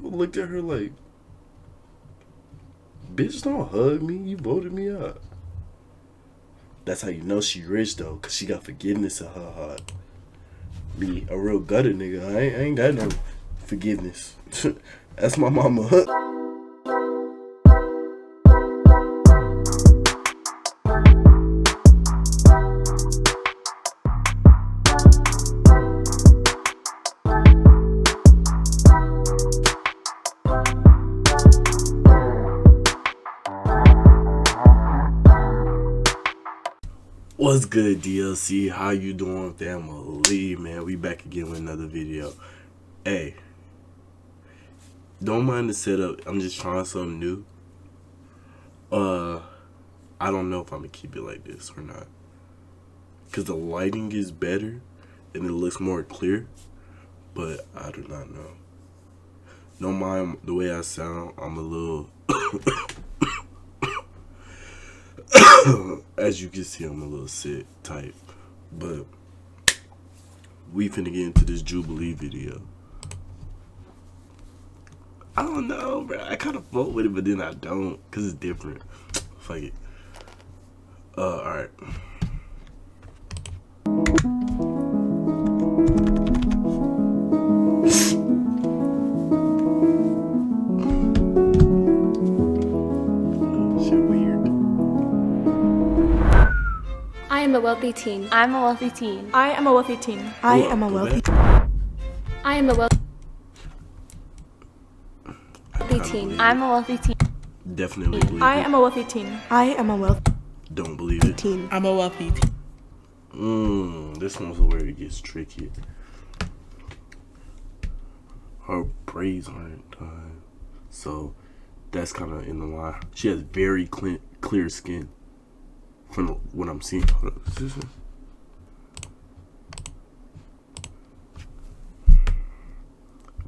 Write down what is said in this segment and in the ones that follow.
people looked at her like, bitch, don't hug me. You voted me out. That's how you know she rich, though, because she got forgiveness in her heart. Me, a real gutter nigga, I ain't got no forgiveness. That's my mama. What's good, DLC? How you doing, family? Man, we back again with another video. Hey, don't mind the setup. I'm just trying something new. I don't know if I'm gonna keep it like this or not, cause the lighting is better and it looks more clear. But I do not know. Don't mind the way I sound. I'm a little. As you can see, I'm a little sick type, but we finna get into this Jubilee video. I don't know, bro. I kind of vote with it, but then I don't, cause it's different. Fuck it. All right. I am a wealthy teen. I'm a wealthy teen. I am a wealthy teen. I am a wealthy I am a wealthy teen. I'm a wealthy teen. Definitely believe I it. am a wealthy teen. I am a wealthy Don't believe it. teen. I'm a wealthy teen. This one's where it gets tricky. Her braids aren't done, so that's kind of in the line. She has very clear skin from what I'm seeing. Hold up. Is this one?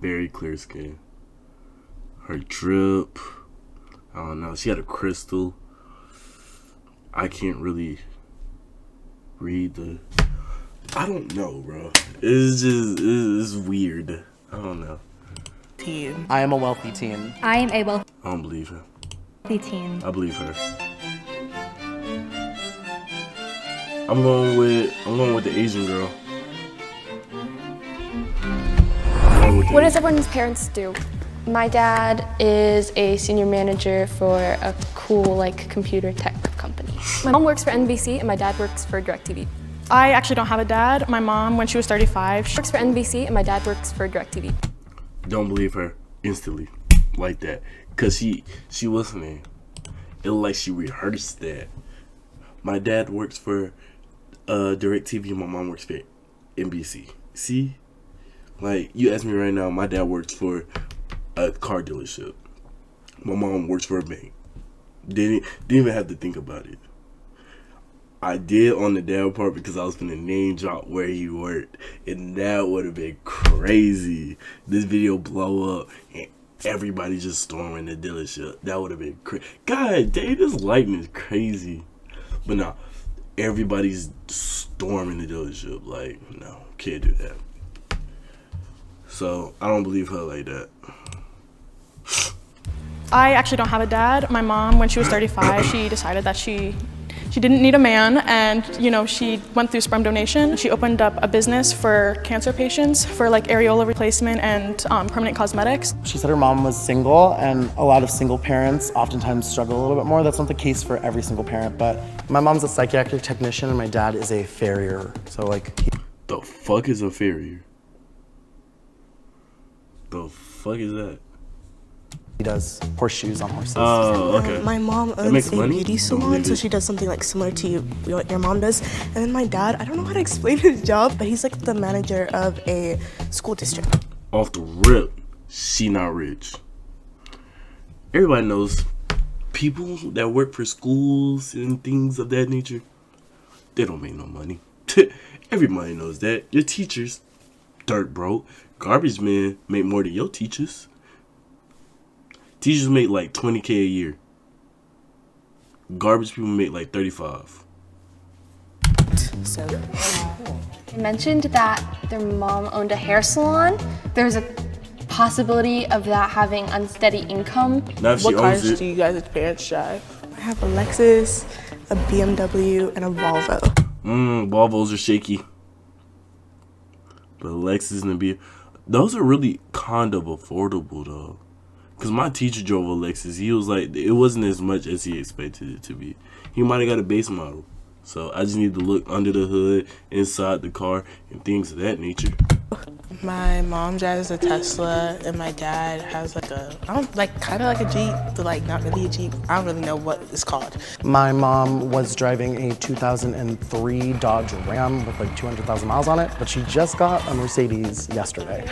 Very clear skin. Her drip, I don't know. She had a crystal. I can't really read the. I don't know, bro. It's weird. I don't know. Teen. I am a wealthy teen. I am a wealthy I don't believe her. teen. I believe her. I'm going with the Asian girl. What does everyone's parents do? My dad is a senior manager for a cool, computer tech company. My mom works for NBC and my dad works for DirecTV. I actually don't have a dad. My mom, when she was 35, She works for NBC and my dad works for DirecTV. Don't believe her instantly, like that, cause she wasn't. It looked like she rehearsed that. My dad works for DirecTV and my mom works for NBC. See, like you ask me right now, my dad works for a car dealership. My mom works for a bank. Didn't even have to think about it. I did on the dad part because I was gonna name drop where he worked, and that would have been crazy. This video blow up and everybody just storming the dealership. That would have been crazy. God dang, this lighting is crazy. But nah, everybody's storming the dealership. Like, no, can't do that. So I don't believe her like that. I actually don't have a dad. My mom, when she was 35, she decided that she didn't need a man, and she went through sperm donation. She opened up a business for cancer patients for areola replacement and permanent cosmetics. She said her mom was single, and a lot of single parents oftentimes struggle a little bit more. That's not the case for every single parent, but my mom's a psychiatric technician and my dad is a farrier. So The fuck is a farrier? The fuck is that? he does horseshoes on horses. Oh, okay. My mom makes owns a money? beauty Don't salon, believe so it. she does something similar to what your mom does. And then my dad, I don't know how to explain his job, but he's the manager of a school district. Off the rip, she not rich. Everybody knows people that work for schools and things of that nature, they don't make no money. Everybody knows that. Your teachers, dirt broke. Garbage men make more than your teachers. Teachers make $20K a year. Garbage people make $35. So They mentioned that their mom owned a hair salon. There's a possibility of that having unsteady income. Now if she What owns cars it, do you guys' parents drive? I have a Lexus, a BMW, and a Volvo. Volvos are shaky. But Lexus and the those are really kind of affordable though. Cause my teacher drove a Lexus. He was like, it wasn't as much as he expected it to be. He might have got a base model. So I just need to look under the hood, inside the car, and things of that nature. My mom drives a Tesla, and my dad has like a, I don't like, kind of like a Jeep, but like not really a Jeep. I don't really know what it's called. My mom was driving a 2003 Dodge Ram with like 200,000 miles on it, but she just got a Mercedes yesterday.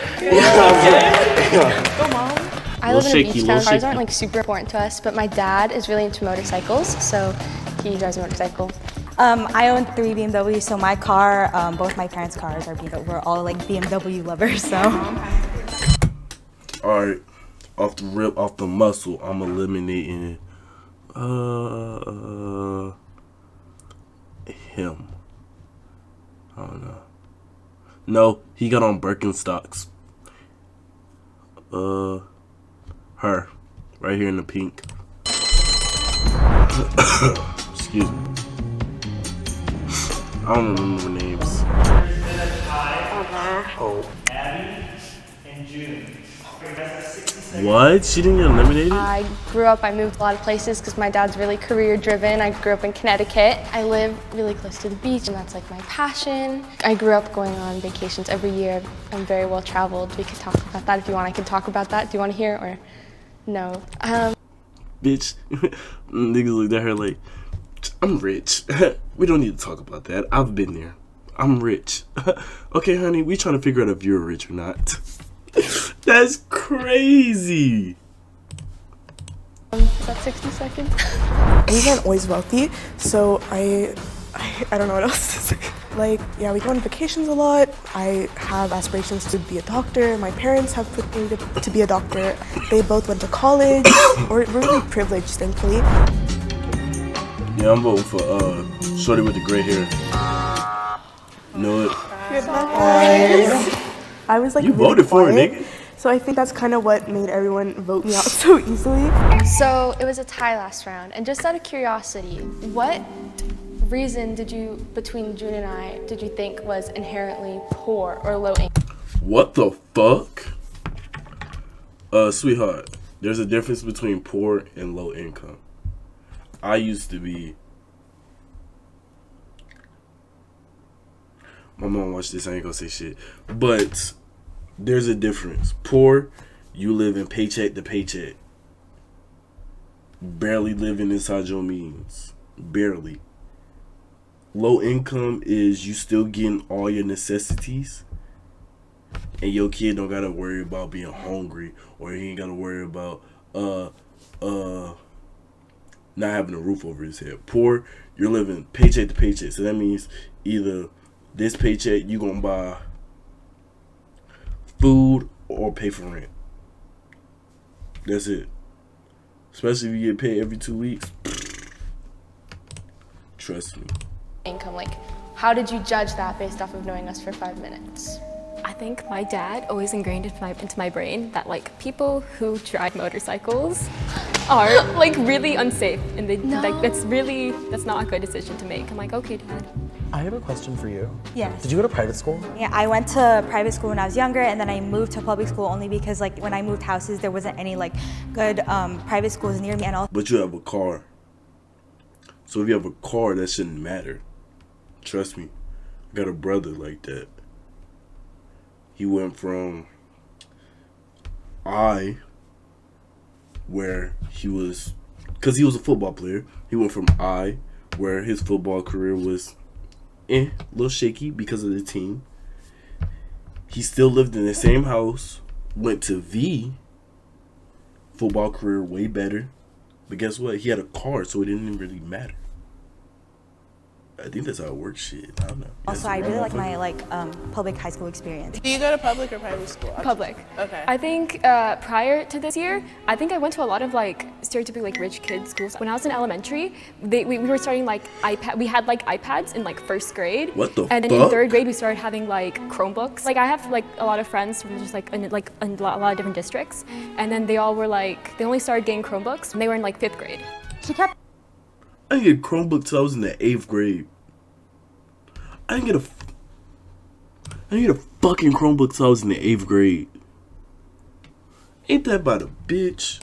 I live in a shaky, beach little town. Cars shaky. aren't like super important to us, but my dad is really into motorcycles, so he drives a motorcycle. I own 3 BMWs, so my car, both my parents' cars are BMW. We're all like BMW lovers, so. Alright, off the rip, off the muscle, I'm eliminating him. I don't know. No, he got on Birkenstocks. Her. Right here in the pink. Excuse me. I don't remember names. What? She didn't get eliminated? I grew up, I moved a lot of places because my dad's really career driven. I grew up in Connecticut. I live really close to the beach and that's like my passion. I grew up going on vacations every year. I'm very well traveled. We could talk about that if you want. I can talk about that. Do you want to hear or no? Bitch. Niggas looked at her like, I'm rich. We don't need to talk about that. I've been there. I'm rich. Okay, honey, we trying to figure out if you're rich or not. That's crazy. Is that 60 seconds? I wasn't always wealthy, so I don't know what else to say. Like, yeah, we go on vacations a lot. I have aspirations to be a doctor. My parents have put me to be a doctor. They both went to college. We're really privileged, thankfully. Yeah, I'm voting for shorty with the gray hair. Know it? I was like, You really voted for it, quiet, nigga. So I think that's kind of what made everyone vote me out so easily. So it was a tie last round, and just out of curiosity, what reason between June and I, did you think was inherently poor or low income? What the fuck? Sweetheart, there's a difference between poor and low income. I used to be. My mom watched this, I ain't gonna say shit. But there's a difference. Poor, you live in paycheck to paycheck. Barely living inside your means. Barely. Low income is you still getting all your necessities. And your kid don't gotta worry about being hungry, or he ain't gotta worry about not having a roof over his head. Poor, you're living paycheck to paycheck. So that means either this paycheck you gonna buy food or pay for rent. That's it. Especially if you get paid every 2 weeks. Trust me. Income, like, how did you judge that based off of knowing us for 5 minutes? I think my dad always ingrained into my brain that like people who drive motorcycles are like really unsafe and like that's not a good decision to make. I'm like, okay, Dad. I have a question for you. Yes. Did you go to private school? Yeah, I went to private school when I was younger, and then I moved to public school only because like when I moved houses, there wasn't any like good private schools near me, and also. But you have a car. So if you have a car, that shouldn't matter. Trust me. I got a brother like that. He went from where he was, because he was a football player, he went from where his football career was a little shaky because of the team. He still lived in the same house, went to V, football career way better. But guess what? He had a car, so it didn't really matter. I think that's how it works. Shit, I don't know. Also, I really like my public high school experience. Do you go to public or private school? Public. Okay. I think prior to this year, I think I went to a lot of like stereotypically like rich kid schools. When I was in elementary, we were starting like iPad. We had like iPads in like first grade. What the And then fuck? in third grade, we started having like Chromebooks. Like I have like a lot of friends from just like in a lot of different districts, and then they all were like they only started getting Chromebooks when they were in like 5th grade. She kept I didn't get Chromebook till I was in the 8th grade. I didn't get a fucking Chromebook till I was in the 8th grade. Ain't that about a bitch?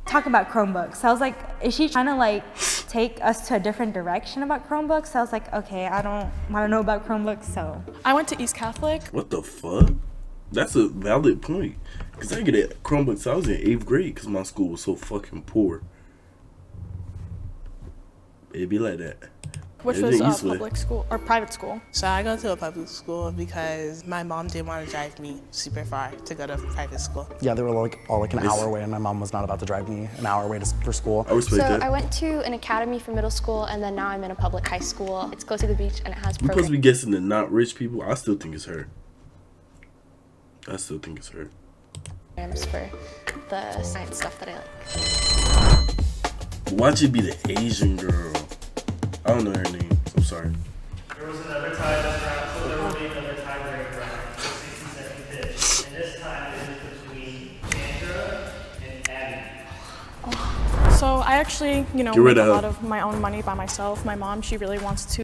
talking about Chromebooks. So I was like, is she trying to like take us to a different direction about Chromebooks? So I was like, okay, I don't want to know about Chromebooks, so. I went to East Catholic. What the fuck? That's a valid point. Because I didn't get a Chromebook till I was in 8th grade because my school was so fucking poor. It'd be like that. Which It was didn't used to. public school or private school. So I go to a public school because my mom didn't want to drive me super far to go to private school. Yeah, they were like all like an This- hour away, and my mom was not about to drive me an hour away for school. I respect So that. I went to an academy for middle school, and then now I'm in a public high school. It's close to the beach, and it has You supposed to be programs. guessing the not rich people. I still think it's her. I still think it's her. For the science stuff that I like. Watch it be the Asian girl. I don't know her name. So I'm sorry. There was another tie this round, so there will be another tiebreaker round for 60-second pitch. And this time it is between Sandra and Abby. So I actually, you know, Get rid make a of- lot of my own money by myself. My mom, she really wants to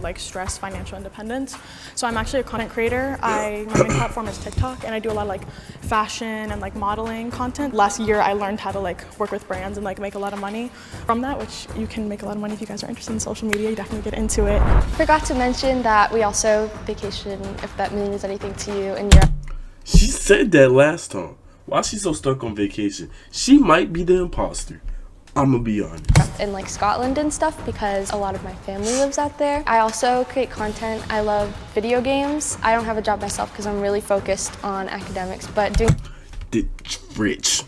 like stress financial independence. So I'm actually a content creator. My main platform is TikTok, and I do a lot of like fashion and like modeling content. Last year I learned how to like work with brands and like make a lot of money from that, which you can make a lot of money if you guys are interested in social media. You definitely get into it. Forgot to mention that we also vacation, if that means anything to you, in Europe. She said that last time. Why is she so stuck on vacation? She might be the imposter. I'm gonna be honest. In like Scotland and stuff because a lot of my family lives out there. I also create content. I love video games. I don't have a job myself because I'm really focused on academics, but doing This rich.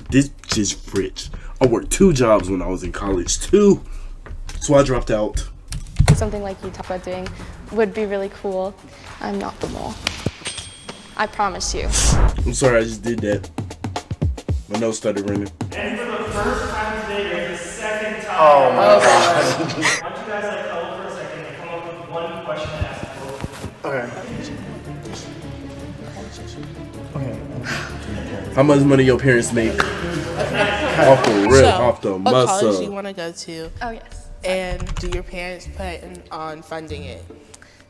This is rich. I worked 2 jobs when I was in college. 2. So I dropped out. something like you talk about doing would be really cool. I'm not the mole. I promise you. I'm sorry, I just did that. My nose started running. And for the first time today, there's a second tie. Oh my Why don't you guys like huddle for a second and come up with one question to ask both of them. Okay. How much money your parents make? Off the rip, off the what college do you muscle. want to go to? Oh yes. And do your parents plan on funding it?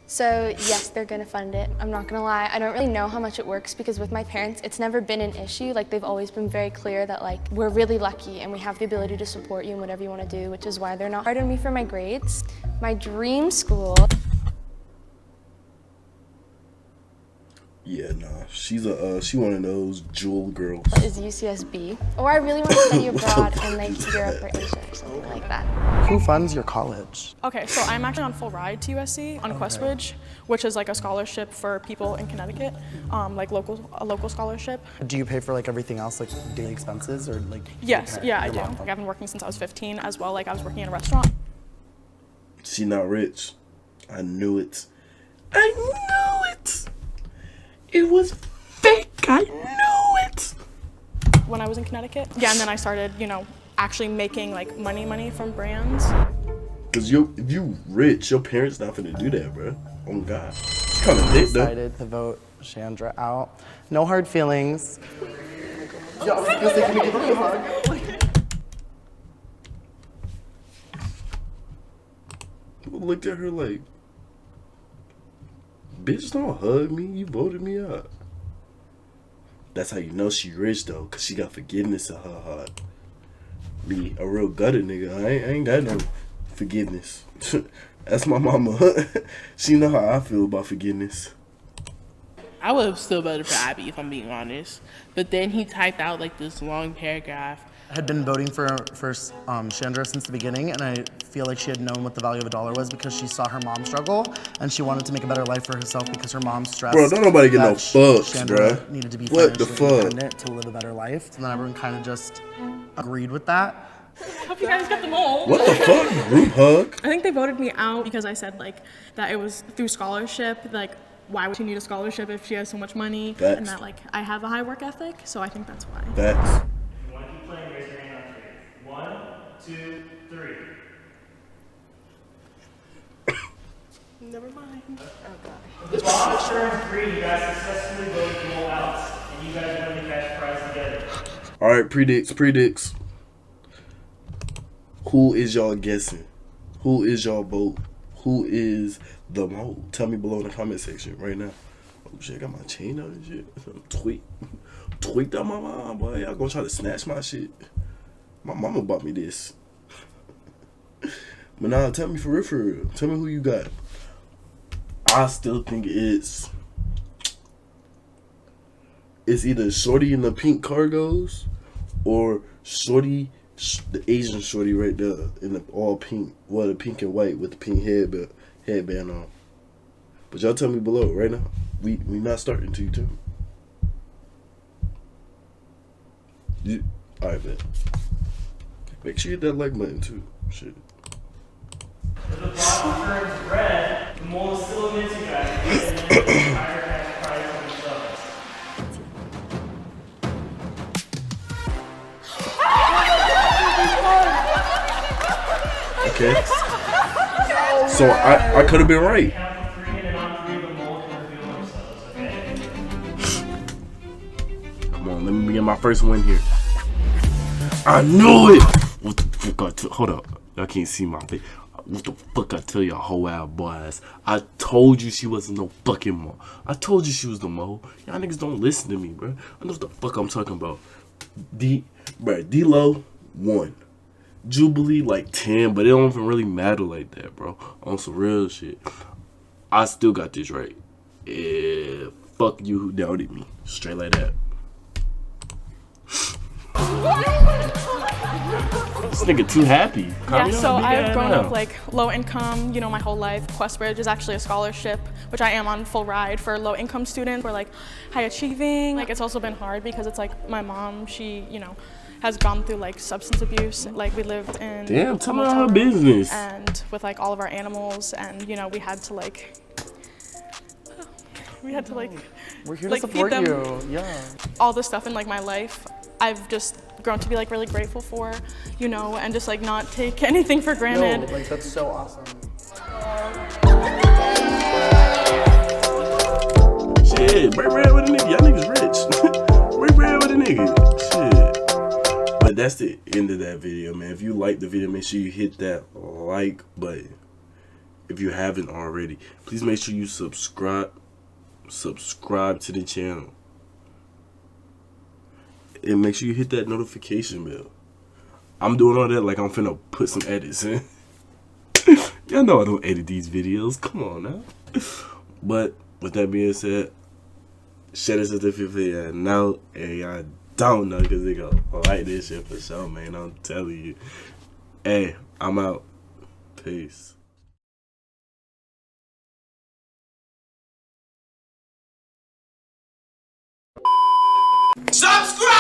So yes, they're gonna fund it. I'm not gonna lie, I don't really know how much it works because with my parents, it's never been an issue. Like they've always been very clear that like we're really lucky and we have the ability to support you in whatever you want to do, which is why they're not hard on me for my grades. My dream school. Yeah, nah. She's she one of those jewel girls. Is UCSB, or I really want to study abroad in like Europe or Asia or something like that. Who funds your college? Okay, so I'm actually on full ride to USC on Questbridge, which is like a scholarship for people in Connecticut, like a local scholarship. Do you pay for like everything else, like daily expenses, or like? Yes, yeah, I your do. mom? Like I've been working since I was 15 as well. Like I was working in a restaurant. She not rich. I knew it. I knew it. It was fake. I knew it. When I was in Connecticut. Yeah, and then I started, you know, actually making like money from brands. Cause if you rich, your parents not finna do that, bro. Oh God. It's kind of thick though. Decided to vote Chandra out. No hard feelings. Yeah, I was gonna say, can we give her a hug? Looked at her like, bitch, don't hug me. You voted me out. That's how you know she rich though, cause she got forgiveness in her heart. Be a real gutted nigga. I ain't got no forgiveness. That's my mama. She know how I feel about forgiveness. I would have still voted for Abby if I'm being honest. But then he typed out like this long paragraph. I had been voting for Chandra since the beginning, and I feel like she had known what the value of a dollar was because she saw her mom struggle, and she wanted to make a better life for herself because her mom stressed. Bro, don't nobody get no that fucks, Chandra bruh. needed to be What the financially fuck? independent to live a better life. And then everyone kind of just agreed with that. I hope you guys get them all. What the fuck? Group hug? I think they voted me out because I said like that it was through scholarship. Like, why would she need a scholarship if she has so much money? Facts. And that like I have a high work ethic, so I think that's why. Facts. If you want to keep playing, raise your hand on 3. 1, 2, 3. Never mind. The box turns green. You guys successfully voted them all out, and you guys win the cash prize together. All right, predicts. Who is y'all guessing? Who is y'all vote? Who is the mo? Tell me below in the comment section right now. Oh shit, I got my chain on and shit. Tweaked out my mom, boy. Y'all gonna try to snatch my shit. My mama bought me this. But now tell me for real. Tell me who you got. I still think it's either Shorty in the pink cargos or Shorty, the Asian Shorty right there in the all pink, well, the pink and white with the pink headband on. But y'all tell me below right now. We not starting until you tell me. Alright, man. Make sure you hit that like button too. Shit. If the box turns red, the mole is still against you guys. And then the entire cash prize on themselves. Okay. So I could have been right. Count to 3, and on 3, the mole can reveal themselves, okay? Come on, let me get my first win here. I knew it! What the fuck hold up. Y'all can't see my face. What the fuck I tell y'all hoe ass boys? I told you she wasn't no fucking mo. I told you she was the mo. Y'all niggas don't listen to me, bro. I know what the fuck I'm talking about. D-Lo 1. Jubilee like 10, but it don't even really matter like that, bro. On some real shit. I still got this right. Yeah, fuck you who doubted me. Straight like that. This nigga too happy. Yeah, so I've grown up like low income, my whole life. Questbridge is actually a scholarship, which I am on full ride for low income students. We're like high achieving. Like it's also been hard because it's like my mom, she, has gone through like substance abuse. Like we lived in damn, tell me her business. And with like all of our animals, and we had to like we're here like, to support feed them. you. Yeah. All this stuff in like my life, I've just grown to be like really grateful for, and just like not take anything for granted. No, like that's so awesome. Shit, break bread with a nigga. Y'all niggas rich. Break bread with a nigga. Shit. But that's the end of that video, man. If you like the video, make sure you hit that like button. If you haven't already, please make sure you subscribe to the channel. And make sure you hit that notification bell. I'm doing all that like I'm finna put some edits in. Y'all know I don't edit these videos. Come on now. But with that being said, share this with the people you know and y'all don't know because they go like this shit for sure, man. I'm telling you. Hey, I'm out. Peace. Subscribe!